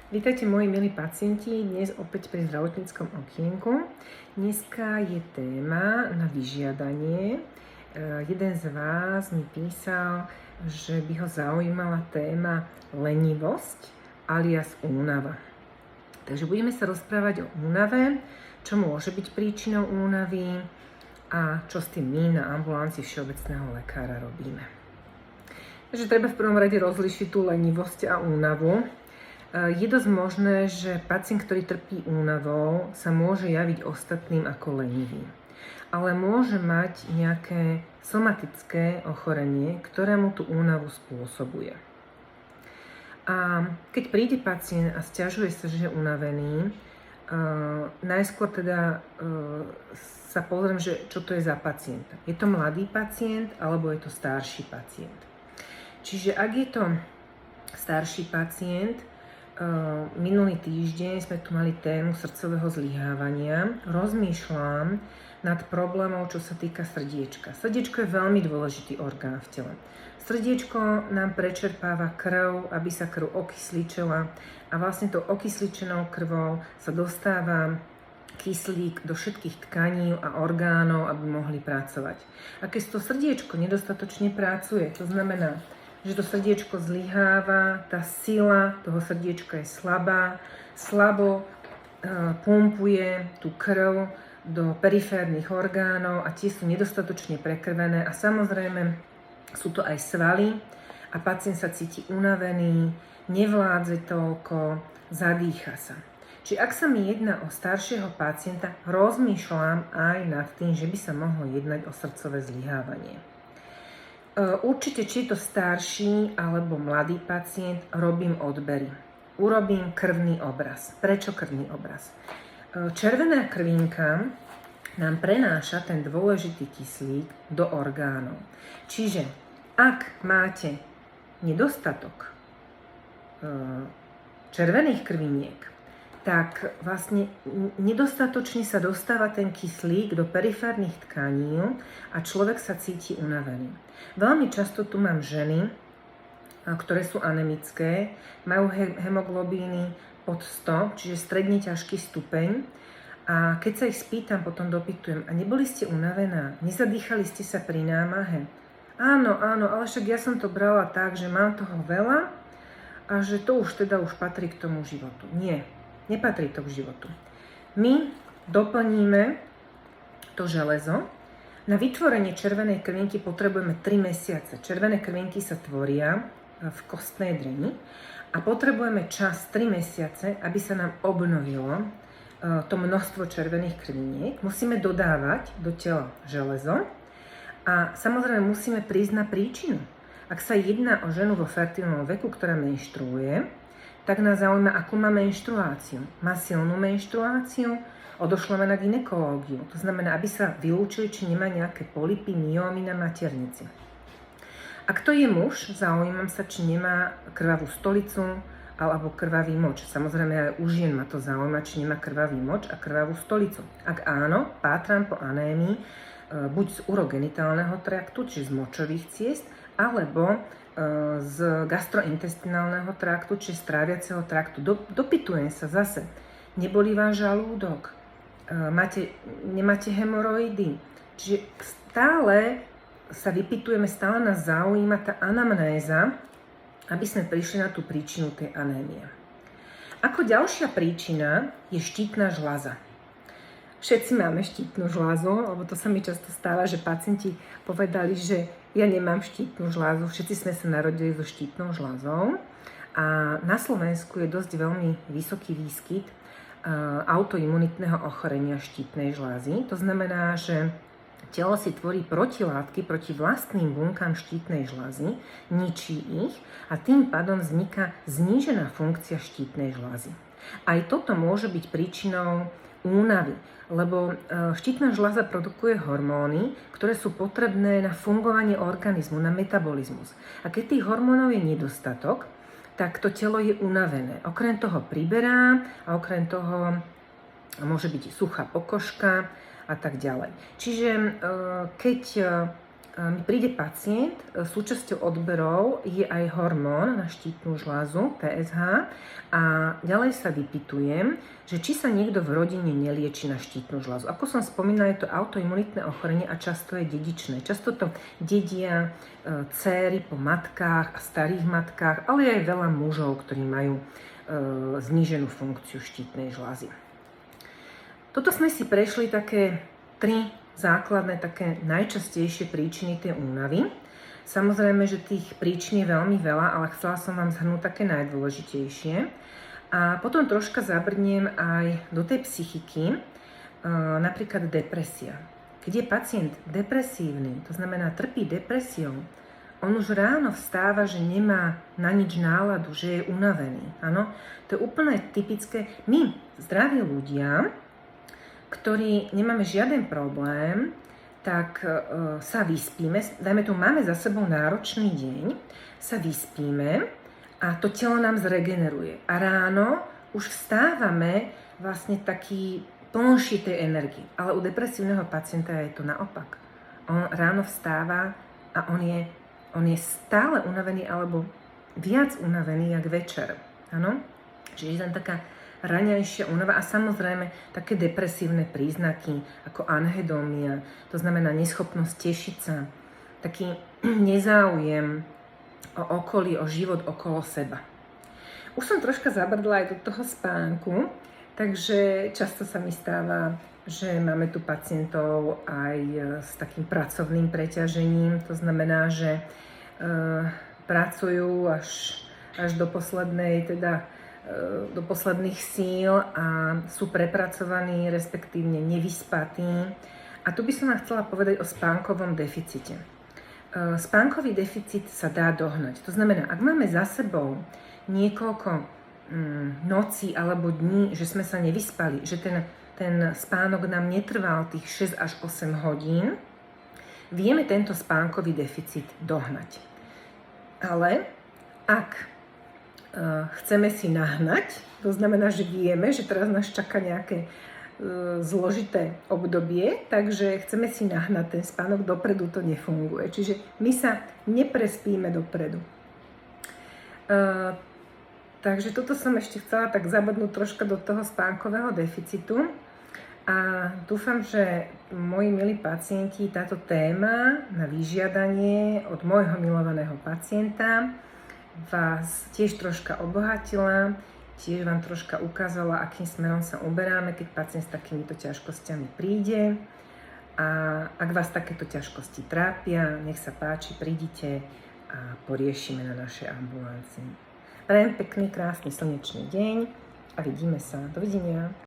Vítajte moji milí pacienti, dnes opäť pri zdravotníckom okienku. Dneska je téma na vyžiadanie. Jeden z vás mi písal, že by ho zaujímala téma lenivosť alias únava. Takže budeme sa rozprávať o únave, čo môže byť príčinou únavy a čo s tým my na ambulancii všeobecného lekára robíme. Takže treba v prvom rade rozlišiť tú lenivosť a únavu. Je dosť možné, že pacient, ktorý trpí únavou, sa môže javiť ostatným ako lenivý. Ale môže mať nejaké somatické ochorenie, ktoré mu tú únavu spôsobuje. A keď príde pacient a sťažuje sa, že je unavený, najskôr teda sa pozriem, že čo to je za pacienta. Je to mladý pacient alebo je to starší pacient. Čiže ak je to starší pacient, minulý týždeň sme tu mali tému srdcového zlyhávania. Rozmýšľam nad problémom, čo sa týka srdiečka. Srdiečko je veľmi dôležitý orgán v tele. Srdiečko nám prečerpáva krv, aby sa krv okysličila a vlastne tou okysličenou krvou sa dostáva kyslík do všetkých tkaní a orgánov, aby mohli pracovať. A keď to srdiečko nedostatočne pracuje, to znamená, že to srdiečko zlyháva, tá sila toho srdiečka je slabá, slabo pumpuje tú krv do periférnych orgánov a tie sú nedostatočne prekrvené a samozrejme sú to aj svaly a pacient sa cíti unavený, nevládze toľko, zadýcha sa. Čiže ak sa mi jedná o staršieho pacienta, rozmýšľam aj nad tým, že by sa mohlo jednať o srdcové zlyhávanie. Určite, či je to starší alebo mladý pacient, robím odbery. Urobím krvný obraz. Prečo krvný obraz? Červená krvinka nám prenáša ten dôležitý kyslík do orgánov. Čiže ak máte nedostatok červených krviniek, tak vlastne nedostatočne sa dostáva ten kyslík do periférnych tkaní a človek sa cíti unavený. Veľmi často tu mám ženy, ktoré sú anemické, majú hemoglobíny pod 100, čiže stredne ťažký stupeň. A keď sa ich spýtam, potom dopytujem, a neboli ste unavená? Nezadýchali ste sa pri námahe? Áno, ale však ja som to brala tak, že mám toho veľa a že to už patrí k tomu životu. Nie. Nepatrí to k životu. My doplníme to železo. Na vytvorenie červenej krvinky potrebujeme 3 mesiace. Červené krvinky sa tvoria v kostnej dreni a potrebujeme čas 3 mesiace, aby sa nám obnovilo to množstvo červených krviniek. Musíme dodávať do tela železo a samozrejme musíme prísť na príčinu. Ak sa jedná o ženu vo fertilnom veku, ktorá menštruuje, tak nás zaujíma, akú má menštruáciu. Má silnú menštruáciu, odošleme na gynekológiu. To znamená, aby sa vylúčili, či nemá nejaké polypy, myómy na maternici. Ak to je muž, zaujímam sa, či nemá krvavú stolicu alebo krvavý moč. Samozrejme aj u žien ma to zaujíma, či nemá krvavý moč a krvavú stolicu. Ak áno, pátram po anémii buď z urogenitálneho traktu, či z močových ciest, alebo z gastrointestinálneho traktu, či z tráviaceho traktu. Dopytujem sa zase. Nebolí vám žalúdok? Nemáte hemoroidy? Čiže stále sa vypytujeme, stále nás zaujíma tá anamnéza, aby sme prišli na tú príčinu tej anémie. Ako ďalšia príčina je štítna žľaza. Všetci máme štítnu žľazu, lebo to sa mi často stáva, že pacienti povedali, že ja nemám štítnu žľazu. Všetci sme sa narodili so štítnou žľazou a na Slovensku je dosť veľmi vysoký výskyt autoimunitného ochorenia štítnej žľazy. To znamená, že telo si tvorí protilátky proti vlastným bunkám štítnej žľazy, ničí ich a tým pádom vzniká znížená funkcia štítnej žľazy. Aj toto môže byť príčinou únavy, lebo štítna žľaza produkuje hormóny, ktoré sú potrebné na fungovanie organizmu, na metabolizmus. A keď tých hormónov je nedostatok, tak to telo je unavené. Okrem toho priberá a okrem toho môže byť suchá pokožka a tak ďalej. Čiže keď mi príde pacient, súčasťou odberov je aj hormón na štítnu žľazu, TSH, a ďalej sa vypytujem, že či sa niekto v rodine nelieči na štítnu žľazu. Ako som spomínala, je to autoimunitné ochorenie a často je dedičné. Často to dedia céry po matkách a starých matkách, ale aj veľa mužov, ktorí majú zníženú funkciu štítnej žľazy. Toto sme si prešli také 3 základné, také najčastejšie príčiny tej únavy. Samozrejme, že tých príčin je veľmi veľa, ale chcela som vám zhrnúť také najdôležitejšie. A potom troška zabrnem aj do tej psychiky, napríklad depresia. Keď je pacient depresívny, to znamená trpí depresiou, on už ráno vstáva, že nemá na nič náladu, že je unavený. Áno, to je úplne typické. My, zdraví ľudia, ktorí nemáme žiaden problém, tak sa vyspíme, dajme tomu, máme za sebou náročný deň, sa vyspíme a to telo nám zregeneruje. A ráno už vstávame vlastne taký plnší tej energie. Ale u depresívneho pacienta je to naopak. On ráno vstáva a on je stále unavený alebo viac unavený jak večer. Áno? Čiže je tam taká raňajšia únava a samozrejme také depresívne príznaky ako anhedómia, to znamená neschopnosť tešiť sa, taký nezáujem o okolí, o život okolo seba. Už som troška zabrdla aj do toho spánku, takže často sa mi stáva, že máme tu pacientov aj s takým pracovným preťažením, to znamená, že pracujú až do posledných síl a sú prepracovaní, respektívne nevyspatí. A tu by som vám chcela povedať o spánkovom deficite. Spánkový deficit sa dá dohnať. To znamená, ak máme za sebou niekoľko nocí alebo dní, že sme sa nevyspali, že ten spánok nám netrval tých 6 až 8 hodín, vieme tento spánkový deficit dohnať. Ale ak chceme si nahnať, to znamená, že vieme, že teraz nás čaká nejaké zložité obdobie, takže chceme si nahnať ten spánok, dopredu to nefunguje. Čiže my sa neprespíme dopredu. Takže toto som ešte chcela tak zabudnúť troška do toho spánkového deficitu a dúfam, že moji milí pacienti, táto téma na vyžiadanie od môjho milovaného pacienta vás tiež troška obohatila, tiež vám troška ukázala, akým smerom sa uberáme, keď pacient s takýmito ťažkosťami príde. A ak vás takéto ťažkosti trápia, nech sa páči, prídite a poriešime na našej ambulancii. Prajem pekný, krásny, slnečný deň a vidíme sa. Dovidenia.